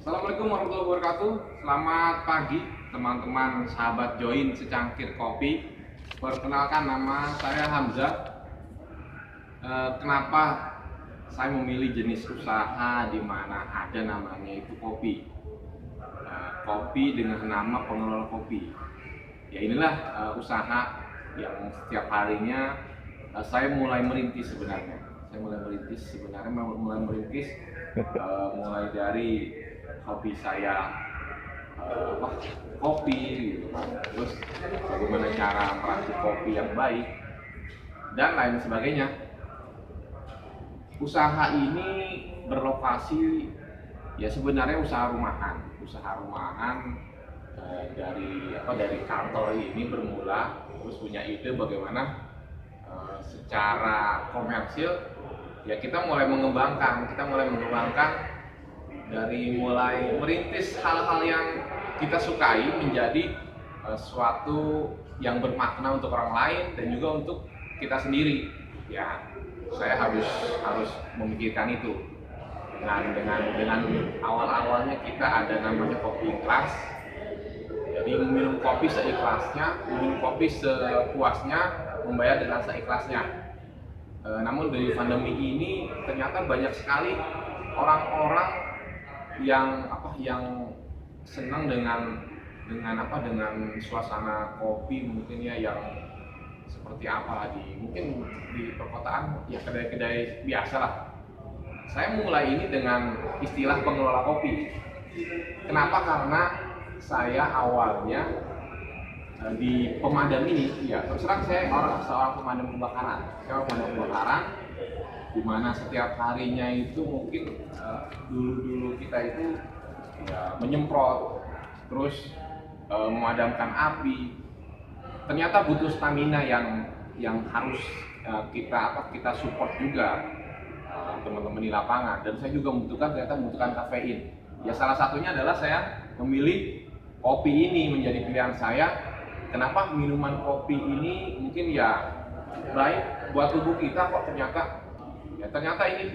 Assalamualaikum warahmatullahi wabarakatuh. Selamat pagi teman-teman sahabat join secangkir kopi. Perkenalkan, nama saya Hamzah. Kenapa saya memilih jenis usaha di mana ada namanya itu kopi? Kopi dengan nama pengelola kopi. Ya inilah usaha yang setiap harinya saya mulai merintis sebenarnya. Mulai dari hobi saya kopi gitu kan. Terus bagaimana cara meracik kopi yang baik dan lain sebagainya. Usaha ini berlokasi ya sebenarnya usaha rumahan dari kantor ini bermula, terus punya ide bagaimana secara komersil ya kita mulai mengembangkan dari mulai merintis hal-hal yang kita sukai menjadi suatu yang bermakna untuk orang lain dan juga untuk kita sendiri. Ya, saya harus memikirkan itu. Dengan awal-awalnya kita ada namanya kopi ikhlas. Jadi minum kopi seikhlasnya, minum kopi sepuasnya, membayar dengan seikhlasnya. Namun dari pandemi ini ternyata banyak sekali orang-orang yang senang dengan suasana kopi mungkin ya, yang seperti apa mungkin di perkotaan ya kedai-kedai biasa lah. Saya mulai ini dengan istilah pengelola kopi. Kenapa? Karena saya awalnya di pemadam ini, ya terus terang saya seorang pemadam kebakaran. Di mana setiap harinya itu mungkin dulu kita itu ya, menyemprot, terus memadamkan api. Ternyata butuh stamina yang harus kita support juga teman-teman di lapangan, dan saya juga membutuhkan kafein. Ya salah satunya adalah saya memilih kopi ini menjadi pilihan saya. Kenapa minuman kopi ini mungkin ya baik buat tubuh kita kok, ternyata ini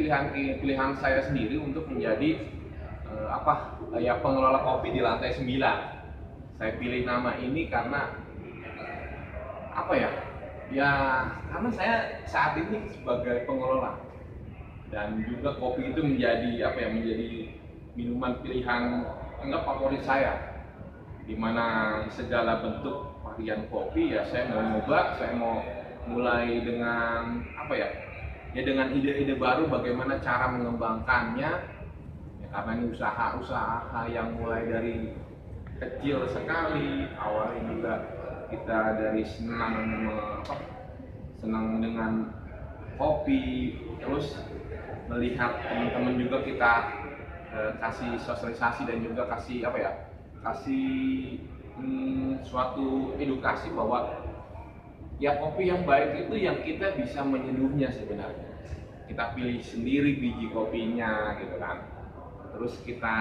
pilihan saya sendiri untuk menjadi pengelola kopi di lantai 9. Saya pilih nama ini karena karena saya saat ini sebagai pengelola, dan juga kopi itu menjadi minuman pilihan favorit saya, di mana segala bentuk varian kopi ya saya mau mulai dengan dengan ide-ide baru bagaimana cara mengembangkannya ya, karena ini usaha yang mulai dari kecil sekali. Awalnya juga kita dari senang dengan kopi, terus melihat teman-teman juga kita kasih sosialisasi dan juga kasih suatu edukasi bahwa ya kopi yang baik itu yang kita bisa menyeduhnya sebenarnya. Kita pilih sendiri biji kopinya gitu kan. Terus kita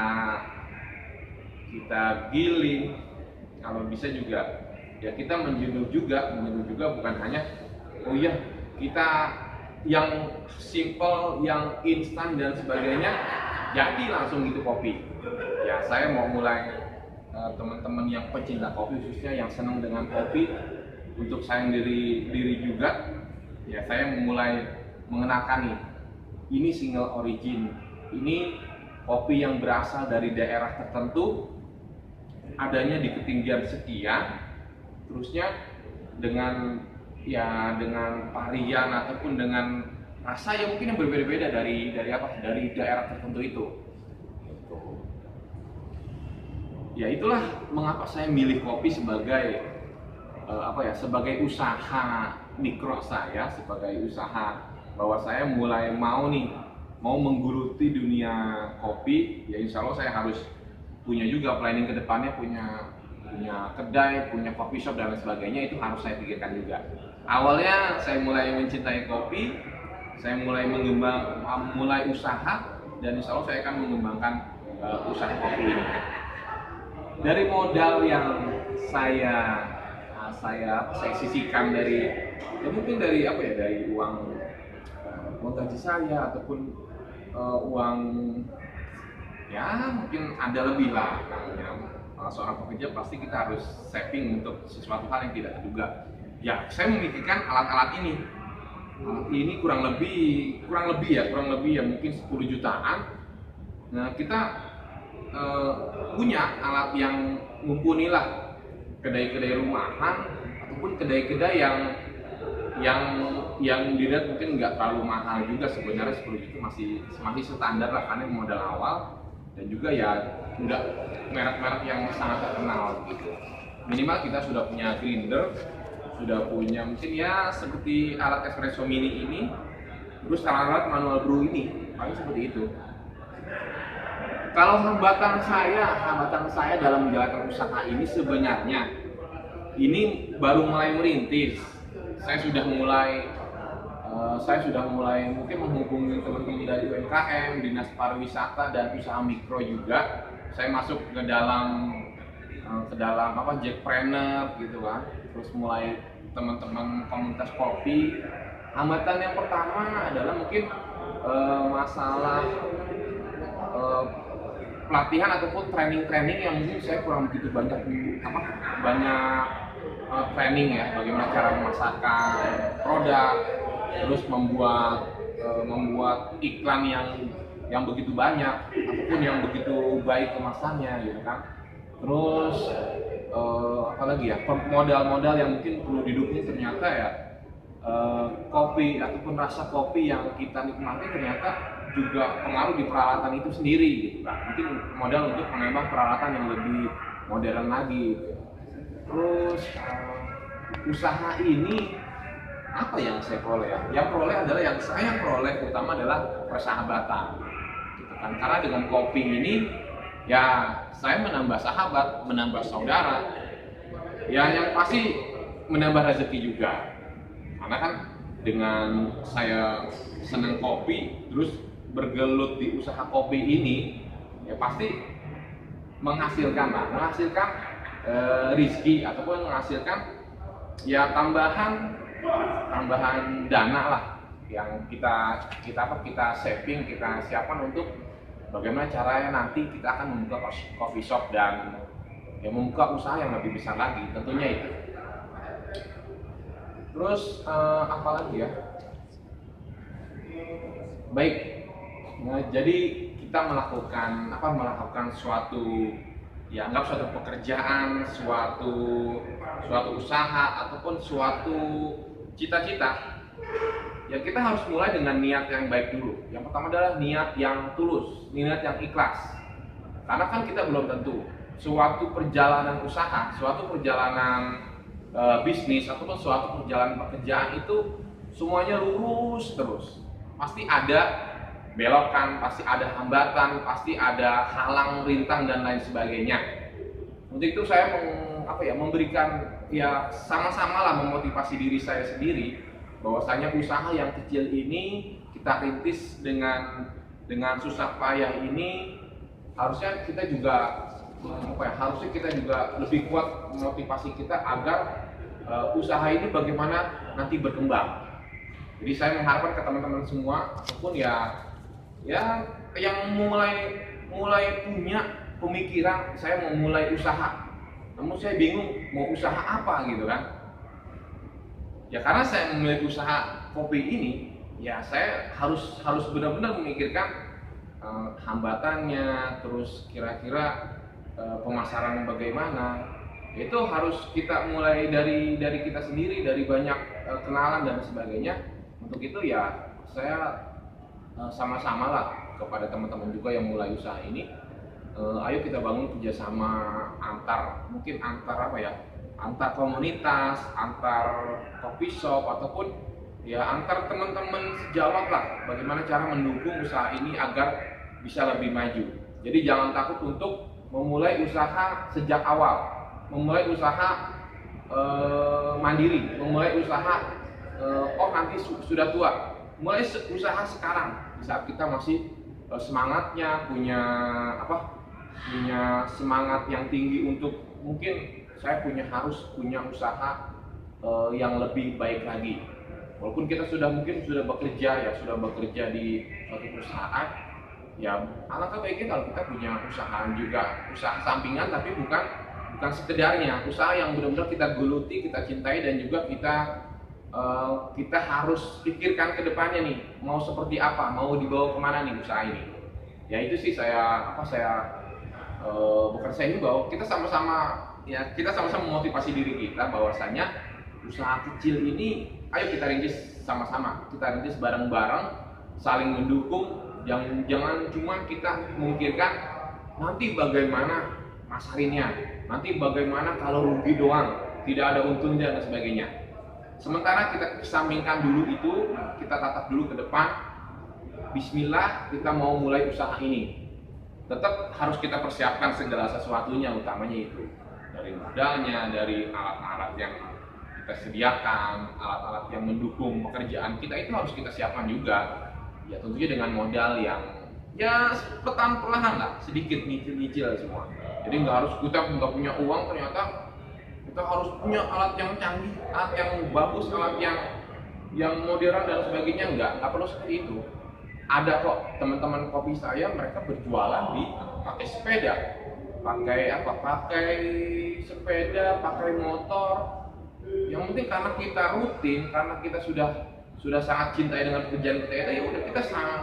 giling, kalau bisa juga ya kita menyeduh juga bukan hanya kita yang simple, yang instan dan sebagainya jadi langsung gitu kopi. Ya saya mau mulai teman-teman yang pecinta kopi, khususnya yang senang dengan kopi, untuk saya diri juga ya saya mulai mengenalkan ini single origin, ini kopi yang berasal dari daerah tertentu, adanya di ketinggian sekian, terusnya dengan varian ataupun dengan rasa yang mungkin yang berbeda-beda dari daerah tertentu itu. Ya itulah mengapa saya milih kopi sebagai sebagai usaha mikro saya, sebagai usaha bahwa saya mulai mau menggeluti dunia kopi. Ya insya Allah saya harus punya juga planning ke depannya, punya kedai, punya coffee shop dan lain sebagainya. Itu harus saya pikirkan juga. Awalnya saya mulai mencintai kopi, saya mulai mulai usaha, dan insya Allah saya akan mengembangkan usaha kopi ini. Dari modal yang saya sisihkan dari uang gaji saya ataupun uang ya mungkin ada lebih lah. Ya, seorang pekerja pasti kita harus saving untuk sesuatu hal yang tidak terduga. Ya, saya memikirkan alat-alat ini. Alat ini kurang lebih ya mungkin 10 jutaan. Nah, kita punya alat yang mumpuni lah, kedai-kedai rumahan ataupun kedai-kedai yang yang dilihat mungkin nggak terlalu mahal juga, sebenarnya 10 juta masih standar lah karena modal awal, dan juga ya nggak merek-merek yang sangat terkenal gitu. Minimal kita sudah punya grinder, sudah punya mungkin ya seperti alat espresso mini ini, terus alat manual brew ini, paling seperti itu. Kalau hambatan saya dalam menjalankan usaha ini sebenarnya ini baru mulai merintis. Saya sudah mulai mungkin menghubungi teman-teman dari UMKM, Dinas Pariwisata dan usaha mikro juga. Saya masuk ke dalam Jackpreneur gitu kan. Terus mulai teman-teman komunitas kopi. Hambatan yang pertama adalah mungkin masalah pelatihan ataupun training yang mungkin saya kurang begitu banyak training ya, bagaimana cara memasarkan produk, terus membuat iklan yang begitu banyak ataupun yang begitu baik kemasannya gitu kan. Terus apalagi ya, modal-modal yang mungkin perlu didukung ternyata ya, kopi ataupun rasa kopi yang kita nikmati ternyata juga pengaruh di peralatan itu sendiri gitu kan. Mungkin modal untuk menambah peralatan yang lebih modern lagi gitu. Terus usaha ini apa yang saya peroleh ya? Yang saya peroleh utama adalah persahabatan gitu kan. Karena dengan kopi ini ya saya menambah sahabat, menambah saudara, ya yang pasti menambah rezeki juga. Karena kan dengan saya senang kopi terus bergelut di usaha kopi ini, ya pasti menghasilkan rizki ataupun menghasilkan ya tambahan dana lah yang kita saving, kita siapkan untuk bagaimana caranya nanti kita akan membuka coffee shop dan ya membuka usaha yang lebih besar lagi tentunya itu. Terus apalagi ya? Baik, nah, jadi kita melakukan suatu ya anggap suatu pekerjaan, suatu usaha ataupun suatu cita-cita. Ya kita harus mulai dengan niat yang baik dulu. Yang pertama adalah niat yang tulus, niat yang ikhlas. Karena kan kita belum tentu suatu perjalanan usaha, suatu perjalanan bisnis ataupun suatu perjalanan pekerjaan itu semuanya lurus terus. Pasti ada belokan, pasti ada hambatan, pasti ada halang rintang dan lain sebagainya. Untuk itu saya memberikan ya sama-sama lah memotivasi diri saya sendiri bahwasanya usaha yang kecil ini kita rintis dengan susah payah ini harusnya kita juga lebih kuat motivasi kita agar usaha ini bagaimana nanti berkembang. Jadi saya mengharapkan ke teman-teman semua ataupun ya yang mulai punya pemikiran saya mau mulai usaha, namun saya bingung mau usaha apa gitu kan. Ya karena saya memiliki usaha kopi ini, ya saya harus benar-benar memikirkan hambatannya, terus kira-kira pemasaran bagaimana. Itu harus kita mulai dari kita sendiri, dari banyak kenalan dan sebagainya. Untuk itu ya saya sama-sama lah kepada teman-teman juga yang mulai usaha ini, ayo kita bangun kerjasama antar komunitas, antar coffee shop ataupun ya antar teman-teman sejawat lah, bagaimana cara mendukung usaha ini agar bisa lebih maju. Jadi jangan takut untuk memulai usaha sejak awal, memulai usaha mandiri, memulai usaha nanti sudah tua. Mulai usaha sekarang di saat kita masih semangatnya punya semangat yang tinggi untuk mungkin saya harus punya usaha yang lebih baik lagi. Walaupun kita sudah bekerja di suatu perusahaan, ya alangkah baiknya kalau kita punya usaha juga, usaha sampingan, tapi bukan bukan sekedarnya usaha yang benar-benar kita geluti, kita cintai, dan juga kita harus pikirkan ke depannya nih, mau seperti apa, mau dibawa kemana nih usaha ini. Ya itu sih bukan saya himbau, kita sama-sama ya, kita sama-sama memotivasi diri kita bahwasanya usaha kecil ini ayo kita rintis sama-sama, kita rintis bareng-bareng, saling mendukung. Jangan cuma kita memikirkan nanti bagaimana masarinnya, nanti bagaimana kalau rugi doang, tidak ada untungnya dan sebagainya. Sementara kita kesampingkan dulu itu, kita tatap dulu ke depan. Bismillah, kita mau mulai usaha ini. Tetap harus kita persiapkan segala sesuatunya, utamanya itu dari modalnya, dari alat-alat yang kita sediakan, alat-alat yang mendukung pekerjaan kita itu harus kita siapkan juga. Ya tentunya dengan modal yang ya perlahan lah, sedikit nyicil-nyicil semua. Jadi nggak harus kita nggak punya uang, ternyata kita harus punya alat yang canggih, alat yang bagus, alat yang modern dan sebagainya. Nggak perlu seperti itu. Ada kok teman-teman kopi saya, mereka berjualan pakai sepeda, pakai sepeda, pakai motor. Yang penting karena kita rutin, karena kita sudah sangat cintai dengan pekerjaan kita, ya udah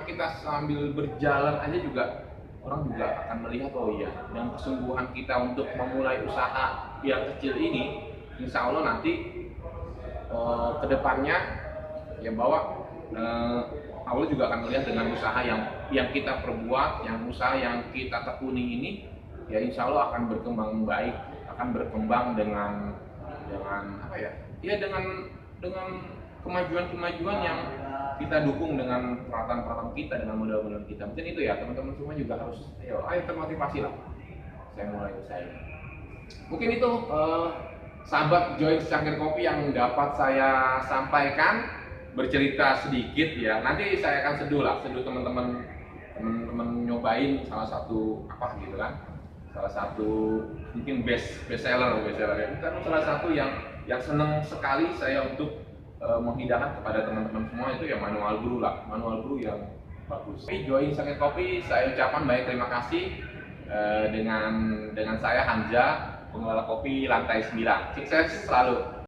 kita sambil berjalan aja juga, orang juga akan melihat oh iya, dan kesungguhan kita untuk memulai usaha yang kecil ini, insya Allah nanti kedepannya ya bahwa Allah juga akan melihat dengan usaha yang kita perbuat, yang usaha yang kita tekuni ini, ya insya Allah akan berkembang baik, akan berkembang dengan apa ya, ya dengan kemajuan yang kita dukung dengan peralatan-peralatan kita, dengan modal-modal kita. Mungkin itu ya, teman-teman semua juga harus ayo termotivasi lah saya mulai usaha ini. Mungkin itu sahabat Join Secangkir Kopi yang dapat saya sampaikan, bercerita sedikit ya. Nanti saya akan seduh teman-teman nyobain salah satu apa gitu kan, salah satu mungkin best seller ya. Kan salah satu yang senang sekali saya untuk menghidangkan kepada teman-teman semua itu ya manual brew yang bagus. Join Secangkir Kopi, saya ucapkan banyak terima kasih dengan saya Hanja, pengelola kopi lantai 9. Sukses selalu.